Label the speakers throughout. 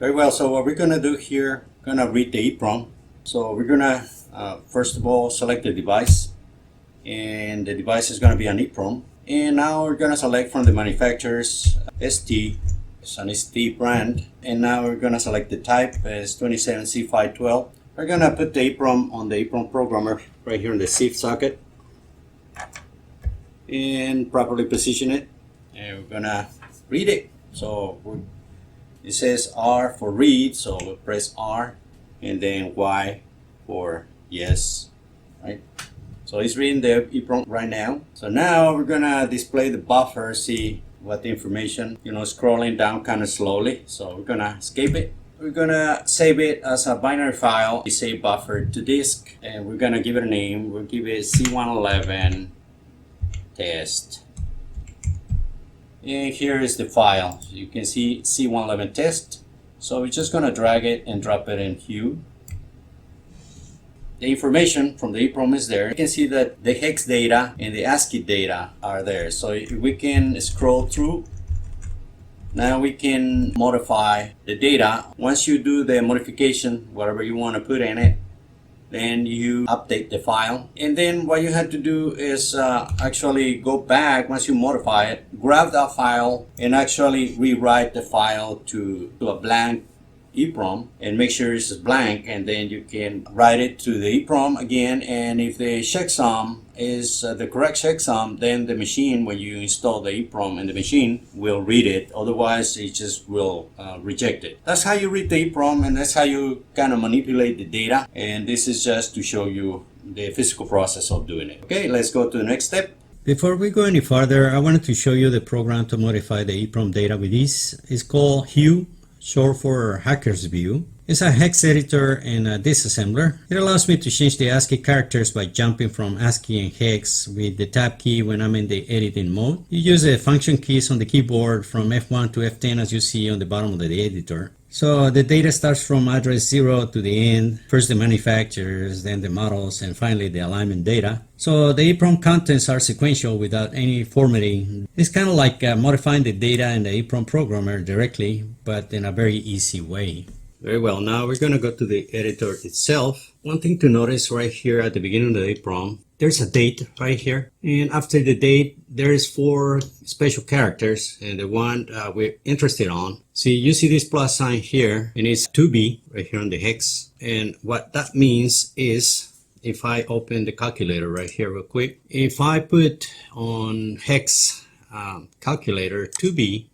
Speaker 1: Very well, so what we're going to do here, going to read the EPROM. So we're going to first of all select the device, and the device is going to be an EPROM. And now we're going to select from the manufacturer's ST, it's an ST brand, and now we're going to select the type as 27C512. We're going to put the EPROM on the EPROM programmer right here in the SIF socket and properly position it, and we're going to read it. So it says R for read, so we'll press R, and then Y for yes, right? So it's reading the EPROM right now. So now we're gonna display the buffer, see what the information, scrolling down kind of slowly. So we're gonna escape it. We're gonna save it as a binary file. We save buffer to disk, and we're gonna give it a name. We'll give it C111 test. And here is the file. So you can see C111 test. So we're just going to drag it and drop it in Hue. The information from the EPROM is there. You can see that the hex data and the ASCII data are there. So we can scroll through. Now we can modify the data. Once you do the modification, whatever you want to put in it, then you update the file, and then what you have to do is actually go back once you modify it, grab that file and actually rewrite the file to a blank EPROM and make sure it's blank, and then you can write it to the EPROM again. And if the checksum is the correct checksum, then the machine, when you install the EPROM in the machine, will read it. Otherwise it just will reject it. That's how you read the EPROM, and that's how you kind of manipulate the data. And this is just to show you the physical process of doing it. Okay, let's go to the next step. Before we go any further, I wanted to show you the program to modify the EPROM data with this. It's called Hue, short for Hacker's View. It's a hex editor and a disassembler. It allows me to change the ASCII characters by jumping from ASCII and hex with the tab key when I'm in the editing mode. You use the function keys on the keyboard from F1 to F10 as you see on the bottom of the editor. So the data starts from address 0 to the end, first the manufacturers, then the models, and finally the alignment data. So the EPROM contents are sequential without any formatting. It's kind of like modifying the data in the EPROM programmer directly, but in a very easy way. Very well, now we're going to go to the editor itself. One thing to notice right here at the beginning of the EPROM, there's a date right here, and after the date there's 4 special characters, and the one we're interested on. See, you see this plus sign here, and it's 2B right here on the hex. And what that means is, if I open the calculator right here real quick, if I put on hex calculator 2B,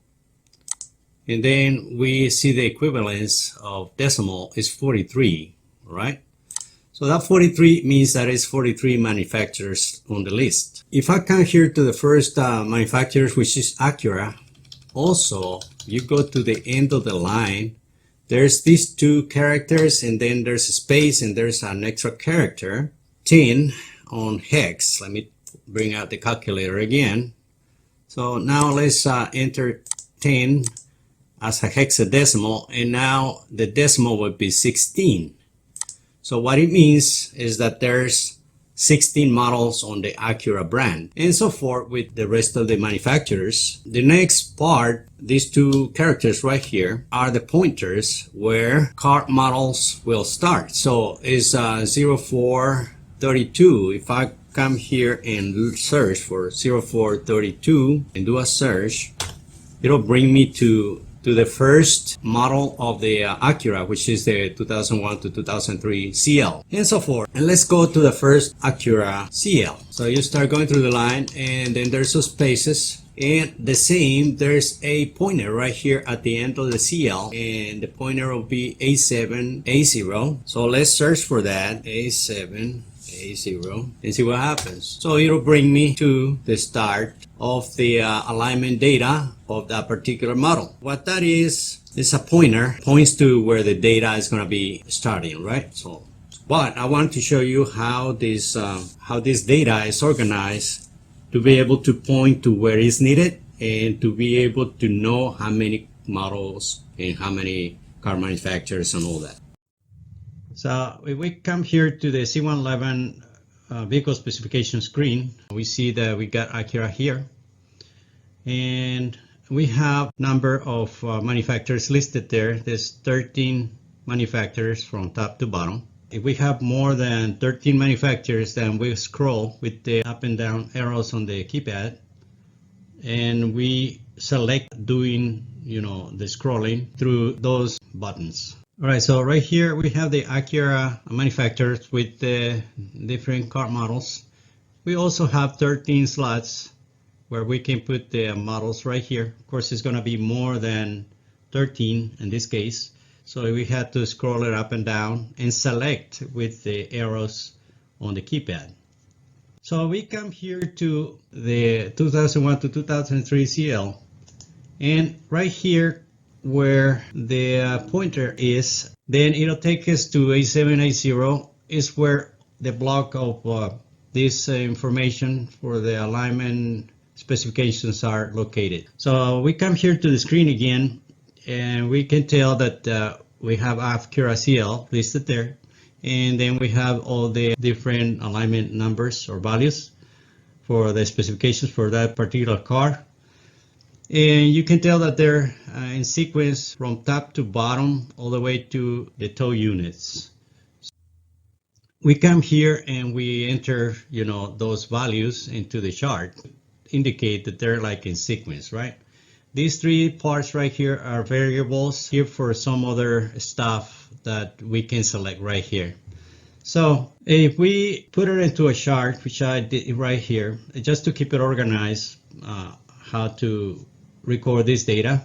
Speaker 1: and then we see the equivalence of decimal is 43, right? So that 43 means that it's 43 manufacturers on the list. If I come here to the first manufacturers, which is Acura, also you go to the end of the line, there's these 2 characters, and then there's a space, and there's an extra character, 10 on hex. Let me bring out the calculator again. So now let's enter 10 as a hexadecimal, and now the decimal would be 16. So what it means is that there's 16 models on the Acura brand, and so forth with the rest of the manufacturers. The next part, these 2 characters right here, are the pointers where car models will start. So it's 0432. If I come here and search for 0432 and do a search, it'll bring me to the first model of the Acura, which is the 2001 to 2003 CL, and so forth. And let's go to the first Acura CL. So you start going through the line, and then there's some spaces, and the same, there's a pointer right here at the end of the CL, and the pointer will be A7A0. So let's search for that, A7A0, and see what happens. So it'll bring me to the start of the alignment data of that particular model. What that is a pointer, points to where the data is going to be starting, right? So, but I want to show you how this data is organized to be able to point to where it's needed, and to be able to know how many models and how many car manufacturers and all that. So if we come here to the C111 vehicle specification screen, we see that we got Acura here, and
Speaker 2: we have number of manufacturers listed there. There's 13 manufacturers from top to bottom. If we have more than 13 manufacturers, then we scroll with the up and down arrows on the keypad, and we select doing, the scrolling through those buttons. All right, so right here we have the Acura manufacturers with the different car models. We also have 13 slots where we can put the models right here. Of course, it's going to be more than 13 in this case. So we had to scroll it up and down and select with the arrows on the keypad. So we come here to the 2001 to 2003 CL, and right here where the pointer is, then it'll take us to A780 is where the block of this information for the alignment specifications are located. So we come here to the screen again, and we can tell that we have Acura CL listed there, and then we have all the different alignment numbers or values for the specifications for that particular car. And you can tell that they're in sequence from top to bottom all the way to the tow units. We come here and we enter, those values into the chart, indicate that they're like in sequence, right? These three parts right here are variables here for some other stuff that we can select right here. So if we put it into a chart, which I did right here, just to keep it organized, how to record this data,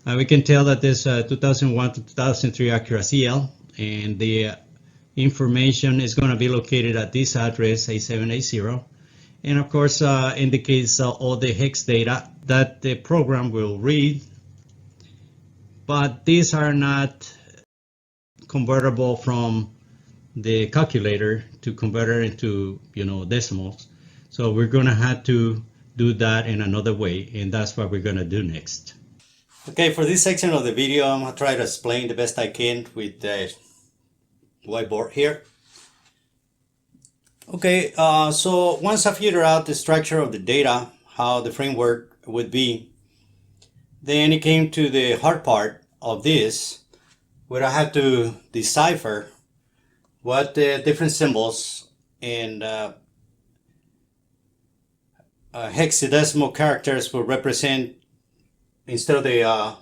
Speaker 2: we can tell that this 2001 to 2003 Acura CL, and the information is going to be located at this address, A780, and of course indicates all the hex data that the program will read, but these are not convertible from the calculator to convert it into decimals. So we're going to have to do that in another way, and that's what we're going to do next.
Speaker 1: Okay, for this section of the video, I'm going to try to explain the best I can with the whiteboard here. Okay, so once I figure out the structure of the data, how the framework would be, then it came to the hard part of this, where I have to decipher what the different symbols and hexadecimal characters will represent instead of the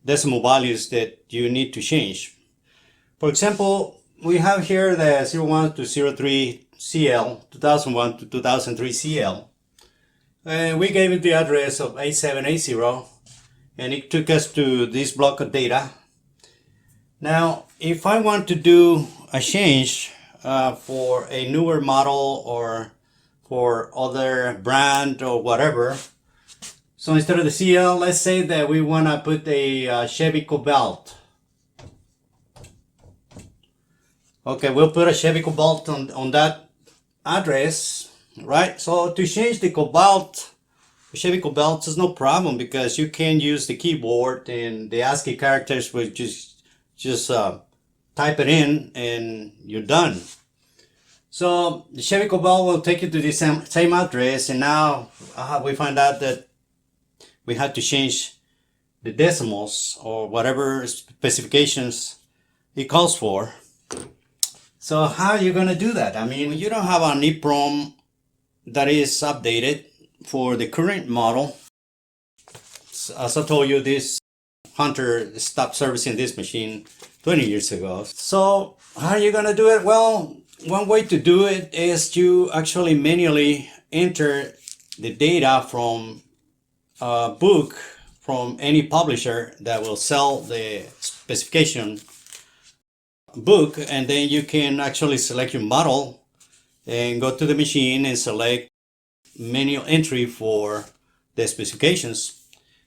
Speaker 1: decimal values that you need to change. For example, we have here the 01 to 03 CL, 2001 to 2003 CL, and we gave it the address of A780, and it took us to this block of data. Now, if I want to do a change for a newer model or for other brand or whatever, so instead of the CL, let's say that we want to put a Chevy Cobalt. Okay, we'll put a Chevy Cobalt on that address, right? So to change the Cobalt, Chevy Cobalt is no problem, because you can use the keyboard and the ASCII characters will just type it in and you're done. So the Chevy Cobalt will take you to the same address, and now we find out that we had to change the decimals or whatever specifications it calls for. So how are you going to do that? I mean, you don't have an EPROM that is updated for the current model. As I told you, this Hunter stopped servicing this machine 20 years ago. So how are you going to do it? Well, one way to do it is to actually manually enter the data from a book from any publisher that will sell the specification book, and then you can actually select your model and go to the machine and select manual entry for the specifications,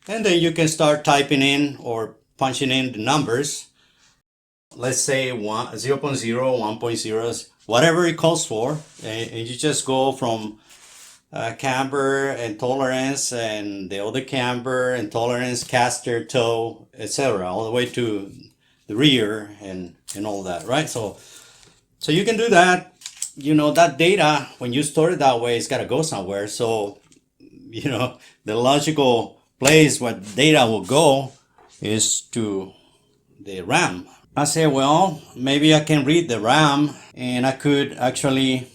Speaker 1: and then you can start typing in or punching in the numbers. Let's say 0.0, 1.0, whatever it calls for, and you just go from camber and tolerance and the other camber and tolerance, caster, toe, etc., all the way to the rear and all that, right? So you can do that. That data, when you store it that way, it's got to go somewhere. So the logical place where data will go is to the RAM. I say, well, maybe I can read the RAM and I could actually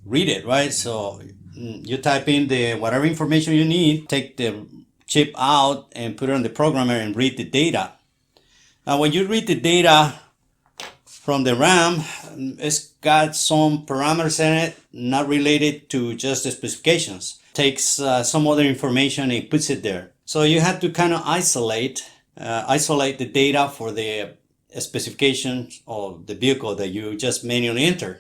Speaker 1: read it, right? So you type in the whatever information you need, take the chip out and put it on the programmer and read the data. Now when you read the data from the RAM, it's got some parameters in it not related to just the specifications. Takes some other information and puts it there. So you have to kind of isolate the data for the specifications of the vehicle that you just manually enter.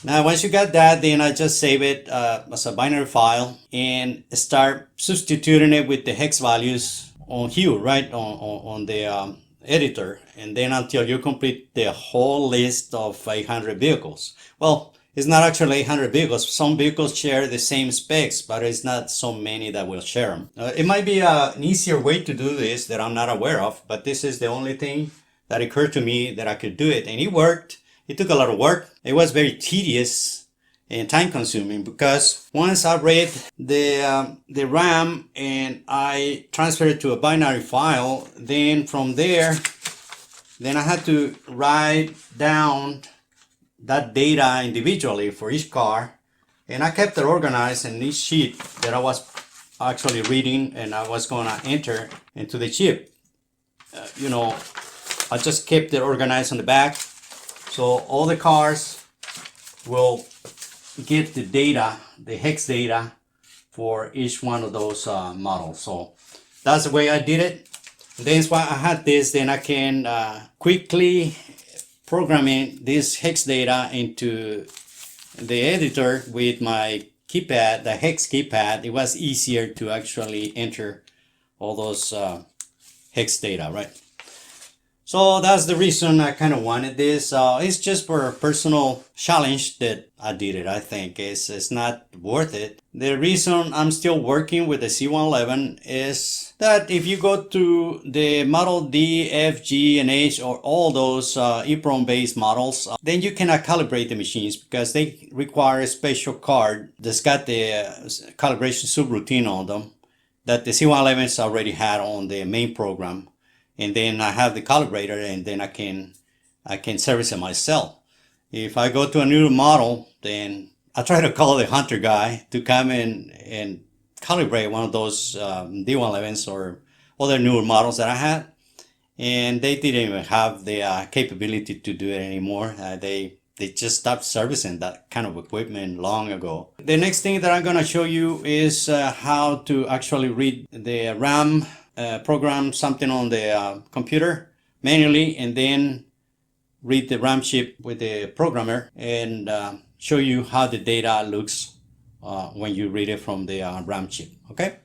Speaker 1: Now once you got that, then I just save it as a binary file and start substituting it with the hex values on Hue, right, on the editor, and then until you complete the whole list of 800 vehicles. Well, it's not actually 800 vehicles. Some vehicles share the same specs, but it's not so many that will share them. It might be an easier way to do this that I'm not aware of, but this is the only thing that occurred to me that I could do it, and it worked. It took a lot of work. It was very tedious and time consuming because once I read the RAM and I transferred it to a binary file, then from there, then I had to write down that data individually for each car, and I kept it organized in each sheet that I was actually reading and I was going to enter into the chip. I just kept it organized on the back, so all the cars will get the data, the hex data for each one of those models. So that's the way I did it. Then why I had this, then I can quickly program in this hex data into the editor with my keypad, the hex keypad. It was easier to actually enter all those hex data, right? So that's the reason I kind of wanted this. It's just for a personal challenge that I did it. I think it's not worth it. The reason I'm still working with the C111 is that if you go to the model D, F, G, and H, or all those EPROM based models, then you cannot calibrate the machines because they require a special card that's got the calibration subroutine on them that the C111s already had on the main program. And then I have the calibrator, and then I can service it myself. If I go to a new model, then I try to call the Hunter guy to come in and calibrate one of those D111s or other newer models that I had. And they didn't even have the capability to do it anymore. They just stopped servicing that kind of equipment long ago. The next thing that I'm going to show you is how to actually read the RAM, program something on the computer manually, and then read the RAM chip with the programmer and show you how the data looks when you read it from the RAM chip. Okay.